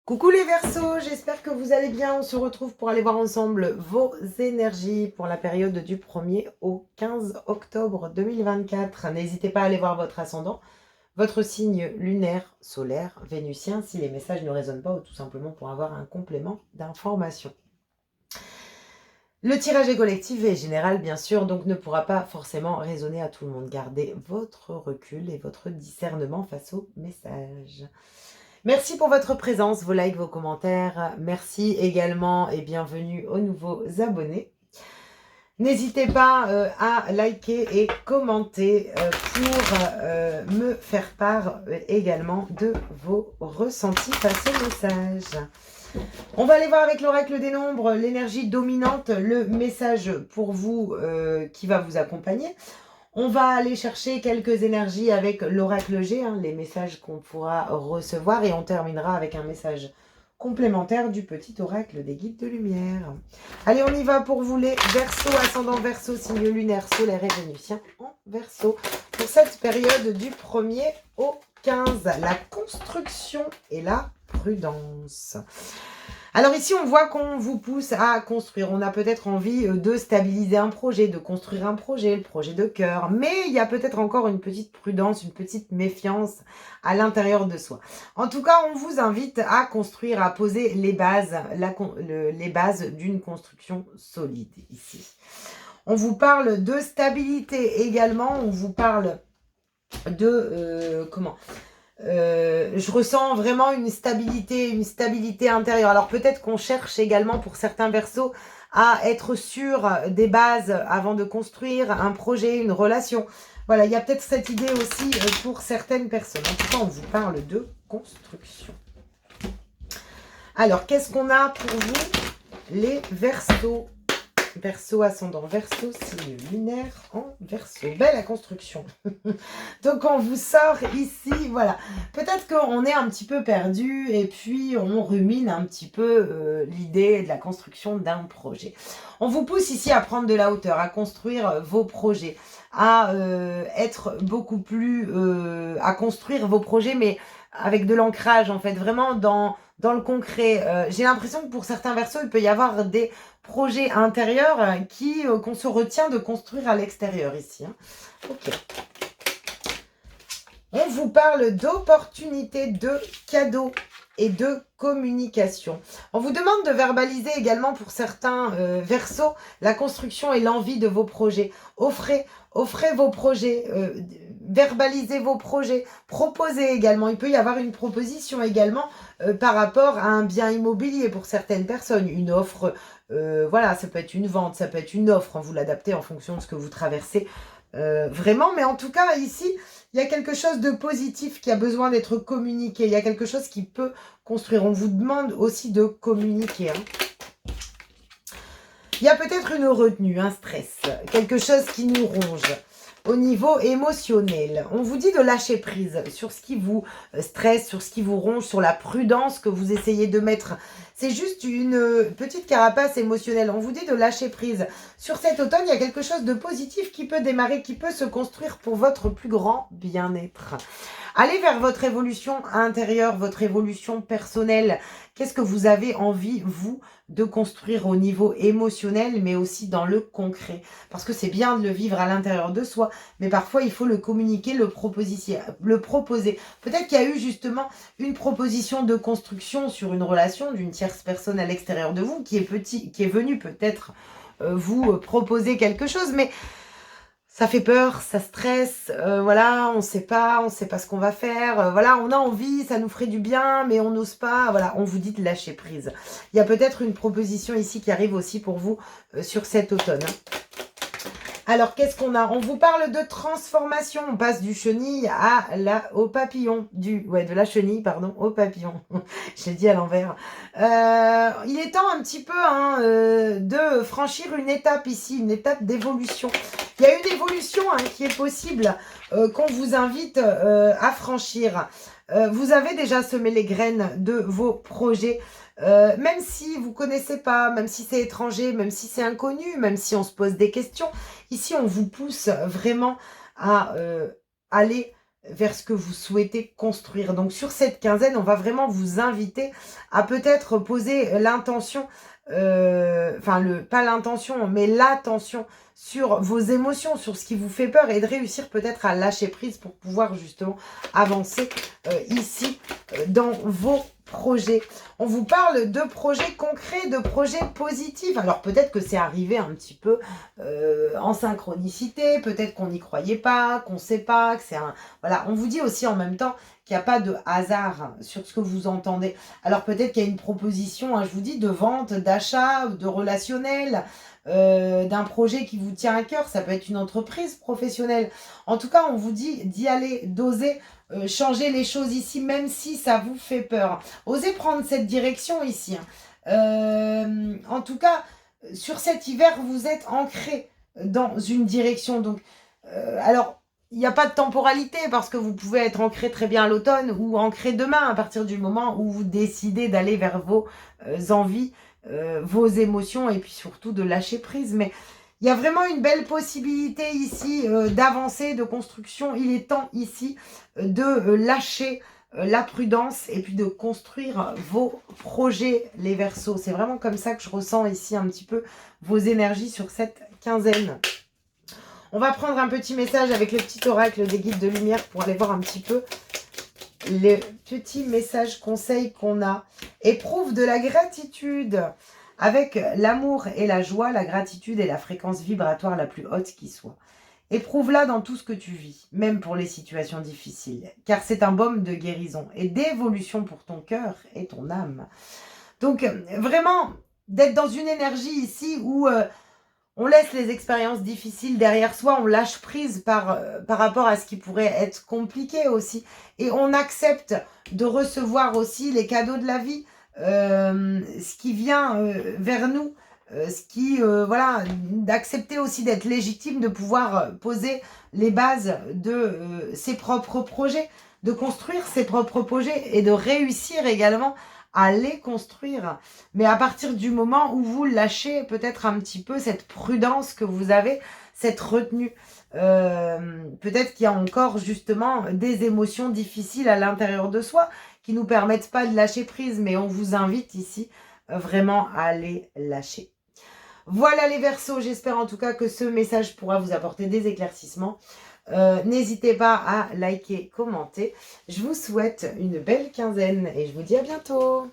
Coucou les Verseaux, j'espère que vous allez bien. On se retrouve pour aller voir ensemble vos énergies pour la période du 1er au 15 octobre 2024. N'hésitez pas à aller voir votre ascendant, votre signe lunaire, solaire, vénusien, si les messages ne résonnent pas ou tout simplement pour avoir un complément d'information. Le tirage est collectif et général, bien sûr, donc ne pourra pas forcément résonner à tout le monde. Gardez votre recul et votre discernement face aux messages. Merci pour votre présence, vos likes, vos commentaires. Merci également et bienvenue aux nouveaux abonnés. N'hésitez pas à liker et commenter pour me faire part également de vos ressentis face au message. On va aller voir avec l'oracle des nombres l'énergie dominante, le message pour vous qui va vous accompagner. On va aller chercher quelques énergies avec l'oracle G, les messages qu'on pourra recevoir, et on terminera avec un message complémentaire du petit oracle des guides de lumière. Allez, on y va pour vous les Verseaux, ascendant Verseau, signe lunaire, solaire et vénusien en Verseau. Pour cette période du 1er au 15, la construction et la prudence. Alors ici, on voit qu'on vous pousse à construire. On a peut-être envie de stabiliser un projet, de construire un projet, le projet de cœur. Mais il y a peut-être encore une petite prudence, une petite méfiance à l'intérieur de soi. En tout cas, on vous invite à construire, à poser les bases, les bases d'une construction solide ici. On vous parle de stabilité également. On vous parle de... je ressens vraiment une stabilité intérieure. Alors peut-être qu'on cherche également pour certains Verseaux à être sûr des bases avant de construire un projet, une relation. Voilà, il y a peut-être cette idée aussi pour certaines personnes. En tout cas, on vous parle de construction. Alors, qu'est-ce qu'on a pour vous, les Verseaux? Verseau ascendant, Verseau, signe lunaire en Verseau. Belle la construction. Donc on vous sort ici, voilà. Peut-être qu'on est un petit peu perdu et puis on rumine un petit peu l'idée de la construction d'un projet. On vous pousse ici à prendre de la hauteur, à construire vos projets, à être beaucoup plus... à construire vos projets, mais avec de l'ancrage en fait, vraiment dans le concret. J'ai l'impression que pour certains Verseaux, il peut y avoir des projets intérieurs qu'on se retient de construire à l'extérieur ici. Ok. On vous parle d'opportunités, de cadeaux et de communication. On vous demande de verbaliser également pour certains Verseaux la construction et l'envie de vos projets. Offrez vos projets, verbalisez vos projets, proposez également. Il peut y avoir une proposition également par rapport à un bien immobilier pour certaines personnes. Une offre, voilà, ça peut être une vente, ça peut être une offre. Vous l'adaptez en fonction de ce que vous traversez vraiment. Mais en tout cas, ici, il y a quelque chose de positif qui a besoin d'être communiqué. Il y a quelque chose qui peut construire. On vous demande aussi de communiquer. Il y a peut-être une retenue, un stress, quelque chose qui nous ronge au niveau émotionnel. On vous dit de lâcher prise sur ce qui vous stresse, sur ce qui vous ronge, sur la prudence que vous essayez de mettre. C'est juste une petite carapace émotionnelle. On vous dit de lâcher prise. Sur cet automne, il y a quelque chose de positif qui peut démarrer, qui peut se construire pour votre plus grand bien-être. Allez vers votre évolution intérieure, votre évolution personnelle. Qu'est-ce que vous avez envie, vous, de construire au niveau émotionnel, mais aussi dans le concret? Parce que c'est bien de le vivre à l'intérieur de soi, mais parfois, il faut le communiquer, le proposer. Peut-être qu'il y a eu justement une proposition de construction sur une relation d'une tierce personne à l'extérieur de vous qui est venue peut-être vous proposer quelque chose, mais ça fait peur, ça stresse, voilà, on sait pas ce qu'on va faire, voilà, on a envie, ça nous ferait du bien, mais on n'ose pas, voilà, on vous dit de lâcher prise. Il y a peut-être une proposition ici qui arrive aussi pour vous sur cet automne. Alors, qu'est-ce qu'on a? On vous parle de transformation. On passe du chenille au papillon. De la chenille, pardon, au papillon. J'ai dit à l'envers. Il est temps un petit peu de franchir une étape ici, une étape d'évolution. Il y a une évolution qui est possible, qu'on vous invite à franchir. Vous avez déjà semé les graines de vos projets. Même si vous ne connaissez pas, même si c'est étranger, même si c'est inconnu, même si on se pose des questions, ici on vous pousse vraiment à aller vers ce que vous souhaitez construire. Donc sur cette quinzaine, on va vraiment vous inviter à peut-être poser l'intention, enfin pas l'intention, mais l'attention sur vos émotions, sur ce qui vous fait peur et de réussir peut-être à lâcher prise pour pouvoir justement avancer ici dans vos projets. On vous parle de projets concrets, de projets positifs. Alors peut-être que c'est arrivé un petit peu en synchronicité, peut-être qu'on n'y croyait pas, qu'on ne sait pas, que c'est un... Voilà, on vous dit aussi en même temps qu'il n'y a pas de hasard sur ce que vous entendez. Alors peut-être qu'il y a une proposition, hein, je vous dis, de vente, d'achat, de relationnel, d'un projet qui vous tient à cœur. Ça peut être une entreprise professionnelle. En tout cas, on vous dit d'y aller, d'oser changer les choses ici, même si ça vous fait peur. Osez prendre cette direction ici. En tout cas, sur cet hiver, vous êtes ancré dans une direction. Donc, alors, il n'y a pas de temporalité parce que vous pouvez être ancré très bien à l'automne ou ancré demain à partir du moment où vous décidez d'aller vers vos envies, vos émotions et puis surtout de lâcher prise. Mais il y a vraiment une belle possibilité ici d'avancer, de construction. Il est temps ici de lâcher la prudence et puis de construire vos projets, les Verseaux. C'est vraiment comme ça que je ressens ici un petit peu vos énergies sur cette quinzaine. On va prendre un petit message avec le petit oracle des guides de lumière pour aller voir un petit peu les petits messages conseils qu'on a. Éprouve de la gratitude. Avec l'amour et la joie, la gratitude est la fréquence vibratoire la plus haute qui soit. Éprouve-la dans tout ce que tu vis, même pour les situations difficiles, car c'est un baume de guérison et d'évolution pour ton cœur et ton âme. Donc, vraiment, d'être dans une énergie ici où on laisse les expériences difficiles derrière soi, on lâche prise par rapport à ce qui pourrait être compliqué aussi, et on accepte de recevoir aussi les cadeaux de la vie, ce qui vient vers nous, voilà, d'accepter aussi d'être légitime, de pouvoir poser les bases de ses propres projets, de construire ses propres projets et de réussir également à les construire. Mais à partir du moment où vous lâchez peut-être un petit peu cette prudence que vous avez, cette retenue, peut-être qu'il y a encore justement des émotions difficiles à l'intérieur de soi qui ne nous permettent pas de lâcher prise, mais on vous invite ici vraiment à les lâcher. Voilà les Verseaux, j'espère en tout cas que ce message pourra vous apporter des éclaircissements. N'hésitez pas à liker, commenter. Je vous souhaite une belle quinzaine et je vous dis à bientôt.